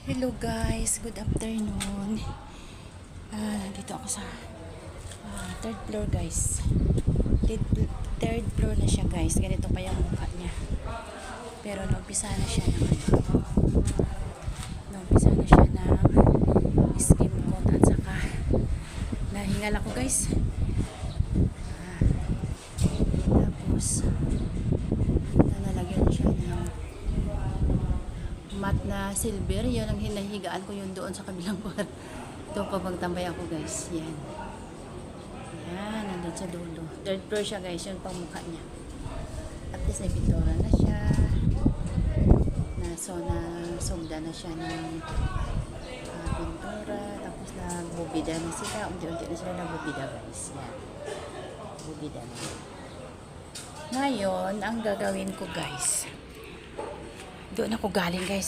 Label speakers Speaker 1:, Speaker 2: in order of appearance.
Speaker 1: Hello guys, good afternoon. Dito ako sa third floor guys. Third floor na siya guys. Ganito pa yung mukha niya. Pero naumpisa na siya ng skim coat at saka nahingal ako guys. Tapos nalagyan siya ng mat na silver. Yun ang hinahigaan ko yun doon sa kabilang kwarto. Doon pa magtambay ako guys. Yan. Yan. Nandun sa dulo. Third floor siya guys. Yun pang mukha niya. At least may pintura na siya. Nasugda na siya ng pintura. Tapos nagbubida na sila. Unti-unti na sila nagbubida guys. Yan. Bubida na. Ngayon, ang gagawin ko guys. Doon ako galing guys.